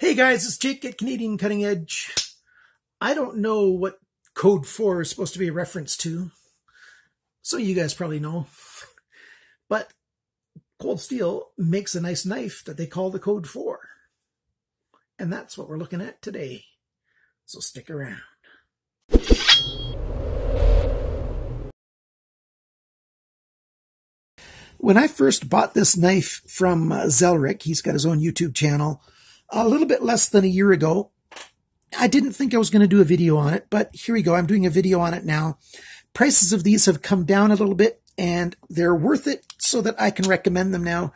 Hey guys, it's Jake at Canadian Cutting Edge. I don't know what code 4 is supposed to be a reference to. Some of you guys probably know. But Cold Steel makes a nice knife that they call the code 4. And that's what we're looking at today. So stick around. When I first bought this knife from Zelric, he's got his own YouTube channel, a little bit less than a year ago, I didn't think I was going to do a video on it, but here we go. I'm doing a video on it now. Prices of these have come down a little bit, and they're worth it so that I can recommend them now.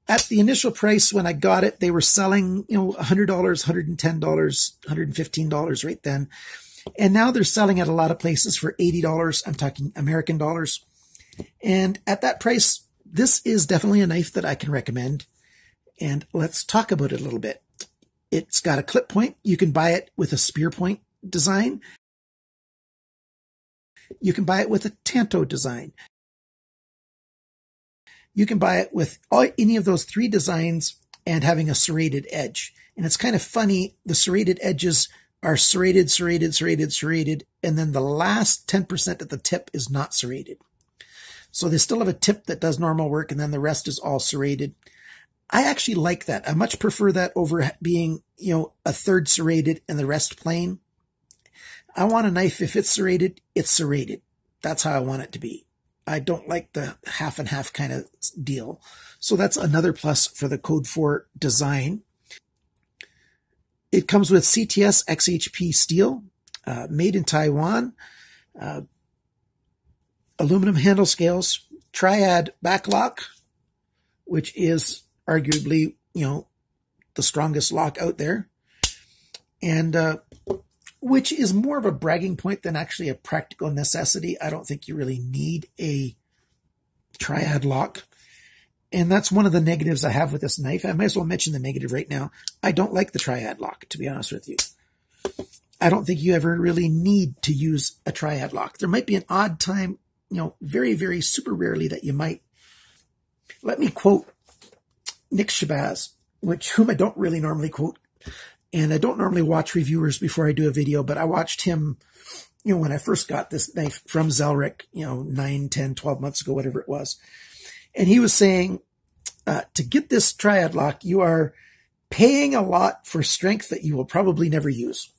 At the initial price when I got it, they were selling, $100, $110, $115 right then. And now they're selling at a lot of places for $80. I'm talking American dollars. And at that price, this is definitely a knife that I can recommend. And let's talk about it a little bit. It's got a clip point. You can buy it with a spear point design. You can buy it with a tanto design. You can buy it with any of those three designs and having a serrated edge. And it's kind of funny. The serrated edges are serrated, serrated, serrated, serrated. And then the last 10% at the tip is not serrated. So they still have a tip that does normal work, and then the rest is all serrated. I actually like that. I much prefer that over being, a third serrated and the rest plain. I want a knife, if it's serrated, it's serrated. That's how I want it to be. I don't like the half and half kind of deal. So that's another plus for the Code 4 design. It comes with CTS XHP steel, made in Taiwan, aluminum handle scales, Triad back lock, which is arguably, the strongest lock out there, and which is more of a bragging point than actually a practical necessity. I don't think you really need a Triad lock. And that's one of the negatives I have with this knife. I might as well mention the negative right now. I don't like the Triad lock, to be honest with you. I don't think you ever really need to use a Triad lock. There might be an odd time, very, very super rarely that you might. Let me quote Nick Shabazz, whom I don't really normally quote. And I don't normally watch reviewers before I do a video, but I watched him, when I first got this knife from Zelric, 9, 10, 12 months ago, whatever it was. And he was saying, to get this Triad lock, you are paying a lot for strength that you will probably never use.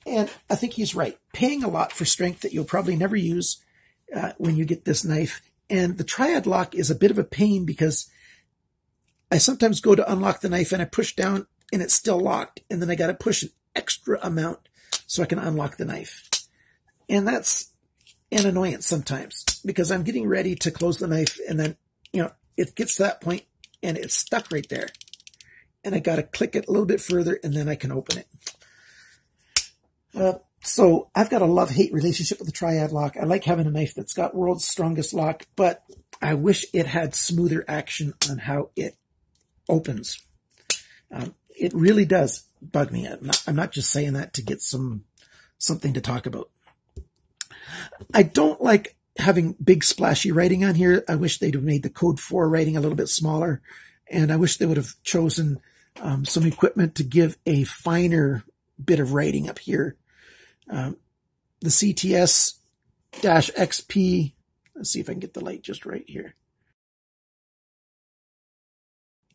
And I think he's right. Paying a lot for strength that you'll probably never use when you get this knife. And the Triad lock is a bit of a pain because I sometimes go to unlock the knife and I push down and it's still locked. And then I got to push an extra amount so I can unlock the knife. And that's an annoyance sometimes because I'm getting ready to close the knife and then, it gets to that point and it's stuck right there. And I got to click it a little bit further and then I can open it. So I've got a love-hate relationship with the Triad lock. I like having a knife that's got world's strongest lock, but I wish it had smoother action on how it opens. It really does bug me. I'm not just saying that to get something to talk about. I don't like having big splashy writing on here. I wish they'd have made the Code 4 writing a little bit smaller, and I wish they would have chosen some equipment to give a finer bit of writing up here. The CTS-XP, let's see if I can get the light just right here.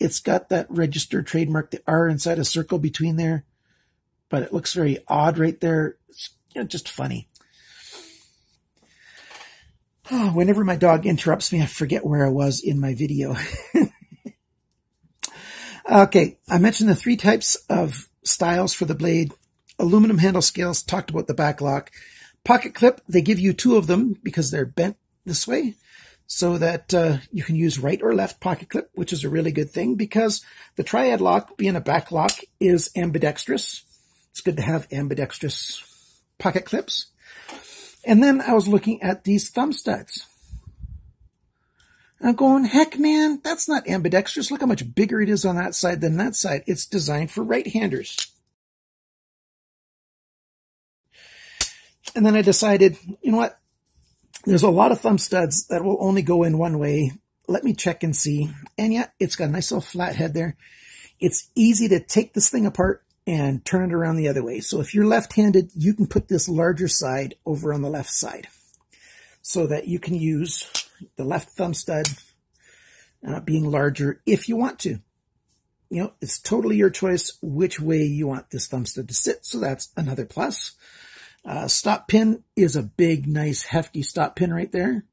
It's got that registered trademark, the R inside a circle between there, but it looks very odd right there. It's just funny. Oh, whenever my dog interrupts me, I forget where I was in my video. Okay, I mentioned the three types of styles for the blade. Aluminum handle scales, talked about the back lock. Pocket clip, they give you two of them because they're bent this way so that you can use right or left pocket clip, which is a really good thing because the Triad lock, being a back lock, is ambidextrous. It's good to have ambidextrous pocket clips. And then I was looking at these thumb studs. I'm going, heck, man, that's not ambidextrous. Look how much bigger it is on that side than that side. It's designed for right-handers. And then I decided, you know what? There's a lot of thumb studs that will only go in one way. Let me check and see. And yeah, it's got a nice little flat head there. It's easy to take this thing apart and turn it around the other way. So if you're left-handed, you can put this larger side over on the left side so that you can use the left thumb stud being larger if you want to. You know, it's totally your choice which way you want this thumb stud to sit. So that's another plus. Stop pin is a big, nice, hefty stop pin right there.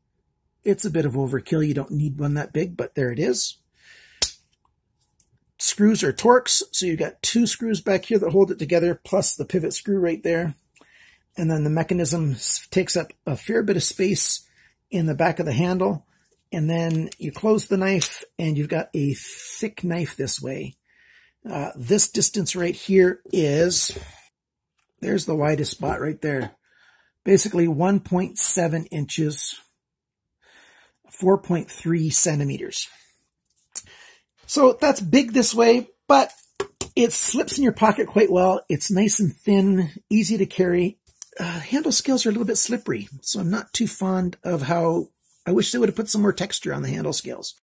It's a bit of overkill. You don't need one that big, but there it is. Screws are Torx. So you've got 2 screws back here that hold it together, plus the pivot screw right there. And then the mechanism takes up a fair bit of space in the back of the handle. And then you close the knife and you've got a thick knife this way. This distance right here is, there's the widest spot right there. Basically 1.7 inches, 4.3 centimeters. So that's big this way, but it slips in your pocket quite well. It's nice and thin, easy to carry. Handle scales are a little bit slippery, so I'm not too fond of how, I wish they would have put some more texture on the handle scales.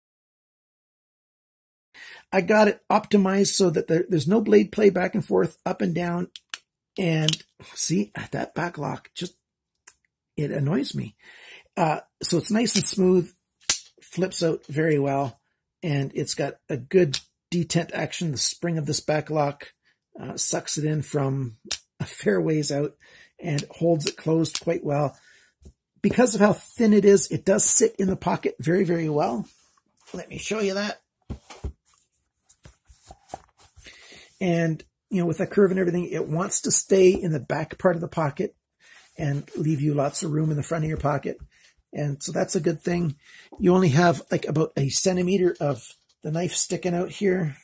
I got it optimized so that there's no blade play back and forth, up and down. And see, that back lock, just, it annoys me. So it's nice and smooth, flips out very well. And it's got a good detent action. The spring of this back lock sucks it in from a fair ways out and holds it closed quite well. Because of how thin it is, it does sit in the pocket very, very well. Let me show you that. And, you know, with that curve and everything, it wants to stay in the back part of the pocket and leave you lots of room in the front of your pocket. And so that's a good thing. You only have like about a centimeter of the knife sticking out here.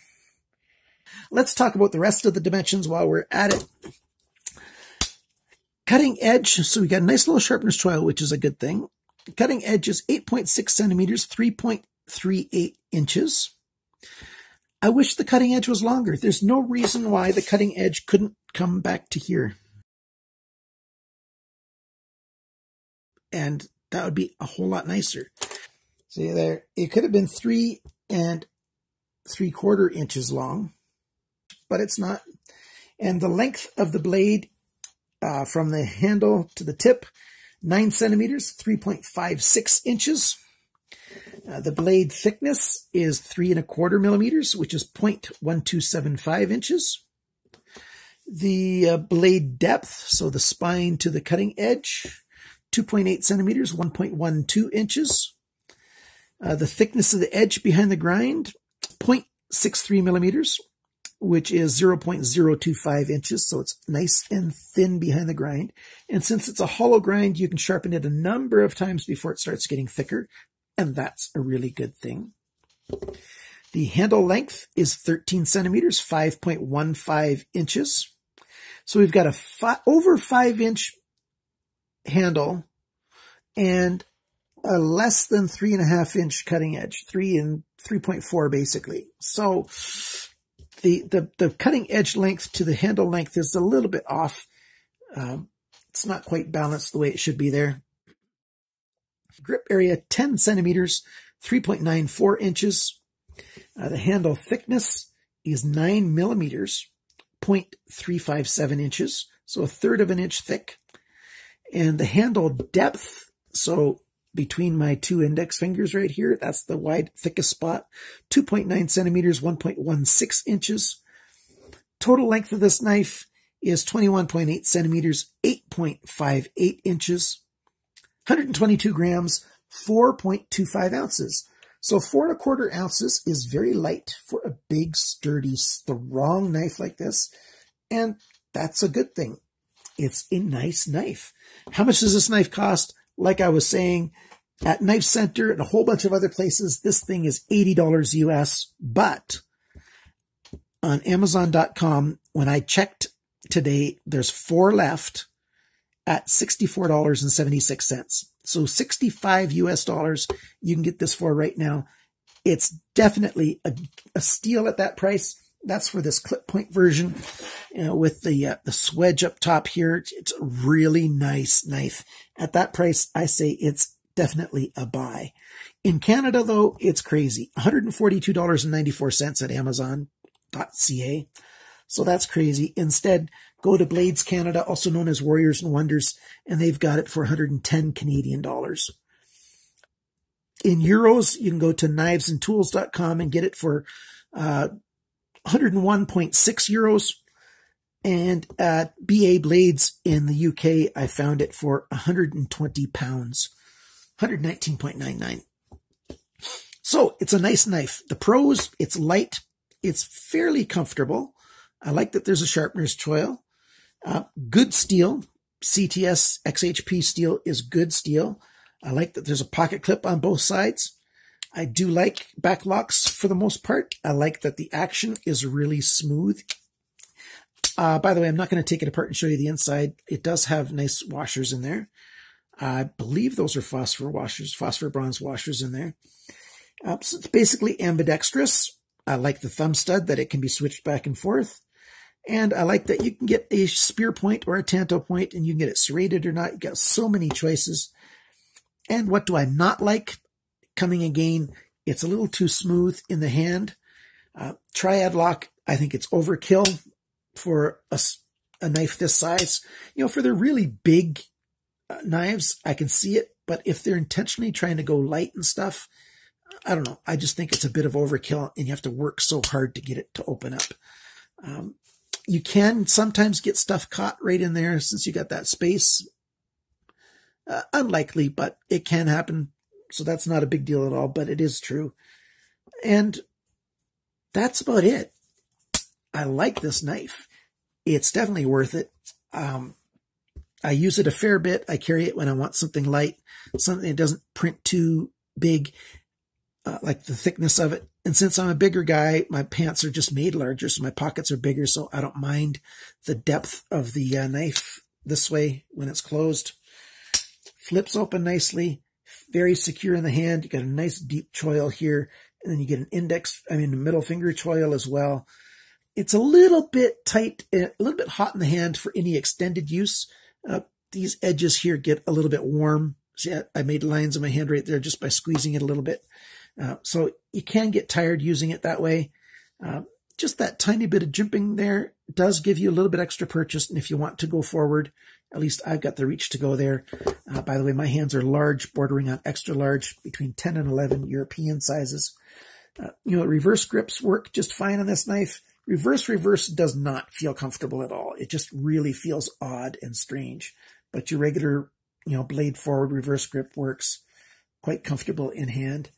Let's talk about the rest of the dimensions while we're at it. Cutting edge. So we got a nice little sharpener's choil, which is a good thing. Cutting edge is 8.6 centimeters, 3.38 inches. I wish the cutting edge was longer. There's no reason why the cutting edge couldn't come back to here. And that would be a whole lot nicer. See there, it could have been 3 3/4 inches long, but it's not. And the length of the blade from the handle to the tip, 9 centimeters, 3.56 inches. The blade thickness is 3¼ millimeters, which is 0.1275 inches. The blade depth, so the spine to the cutting edge, 2.8 centimeters, 1.12 inches. The thickness of the edge behind the grind, 0.63 millimeters, which is 0.025 inches. So it's nice and thin behind the grind. And since it's a hollow grind, you can sharpen it a number of times before it starts getting thicker. And that's a really good thing. The handle length is 13 centimeters, 5.15 inches. So we've got a over 5-inch handle and a less than 3.5-inch cutting edge, 3 and 3.4 basically. So the cutting edge length to the handle length is a little bit off. It's not quite balanced the way it should be there. Grip area, 10 centimeters, 3.94 inches. The handle thickness is 9 millimeters, 0.357 inches. So 1/3 of an inch thick. And the handle depth, so between my 2 index fingers right here, that's the wide, thickest spot, 2.9 centimeters, 1.16 inches. Total length of this knife is 21.8 centimeters, 8.58 inches, 122 grams, 4.25 ounces. So 4¼ ounces is very light for a big, sturdy, strong knife like this. And that's a good thing. It's a nice knife. How much does this knife cost? Like I was saying, at Knife Center and a whole bunch of other places, this thing is $80 US. But on Amazon.com, when I checked today, there's 4 left at $64.76. So $65 US you can get this for right now. It's definitely a steal at that price. That's for this clip point version, with the swedge up top here. It's a really nice knife. At that price, I say it's definitely a buy. In Canada, though, it's crazy. $142.94 at Amazon. So that's crazy. Instead, go to Blades Canada, also known as Warriors and Wonders, and they've got it for 110 Canadian dollars. In euros, you can go to knivesandtools.com and get it for 101.6 euros. And at BA Blades in the UK, I found it for 120 pounds, 119.99. So it's a nice knife. The pros, it's light. It's fairly comfortable. I like that there's a sharpener's choil. Good steel. CTS XHP steel is good steel. I like that there's a pocket clip on both sides. I do like back locks for the most part. I like that the action is really smooth. By the way, I'm not going to take it apart and show you the inside. It does have nice washers in there. I believe those are phosphor bronze washers in there. So it's basically ambidextrous. I like the thumb stud, that it can be switched back and forth. And I like that you can get a spear point or a tanto point, and you can get it serrated or not. You got so many choices. And what do I not like? Coming again, it's a little too smooth in the hand. Triad lock, I think it's overkill for a knife this size. You know, for the really big knives, I can see it. But if they're intentionally trying to go light and stuff, I don't know. I just think it's a bit of overkill, and you have to work so hard to get it to open up. You can sometimes get stuff caught right in there since you got that space. Unlikely, but it can happen. So that's not a big deal at all, but it is true. And that's about it. I like this knife. It's definitely worth it. I use it a fair bit. I carry it when I want something light, something that doesn't print too big, like the thickness of it. And since I'm a bigger guy, my pants are just made larger, so my pockets are bigger, so I don't mind the depth of the knife this way when it's closed. Flips open nicely, very secure in the hand. You got a nice deep choil here, and then you get an middle finger choil as well. It's a little bit tight, a little bit hot in the hand for any extended use. These edges here get a little bit warm. See, I made lines on my hand right there just by squeezing it a little bit. So you can get tired using it that way. Just that tiny bit of jimping there does give you a little bit extra purchase. And if you want to go forward, at least I've got the reach to go there. By the way, my hands are large, bordering on extra large, between 10 and 11 European sizes. Reverse grips work just fine on this knife. Reverse does not feel comfortable at all. It just really feels odd and strange. But your regular, blade forward reverse grip works quite comfortable in hand.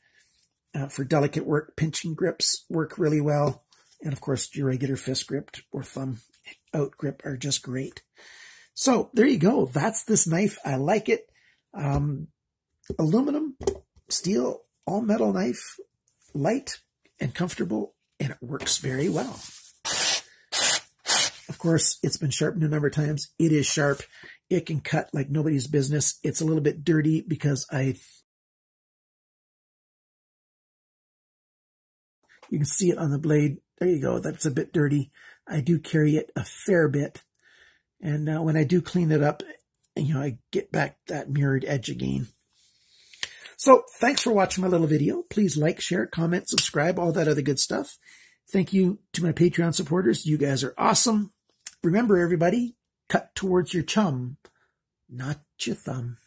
For delicate work, pinching grips work really well. And of course, your regular fist grip or thumb out grip are just great. So there you go. That's this knife. I like it. Aluminum, steel, all metal knife, light and comfortable, and it works very well. Of course, it's been sharpened a number of times. It is sharp. It can cut like nobody's business. It's a little bit dirty because you can see it on the blade. There you go. That's a bit dirty. I do carry it a fair bit. And when I do clean it up, I get back that mirrored edge again. So thanks for watching my little video. Please like, share, comment, subscribe, all that other good stuff. Thank you to my Patreon supporters. You guys are awesome. Remember, everybody, cut towards your chum, not your thumb.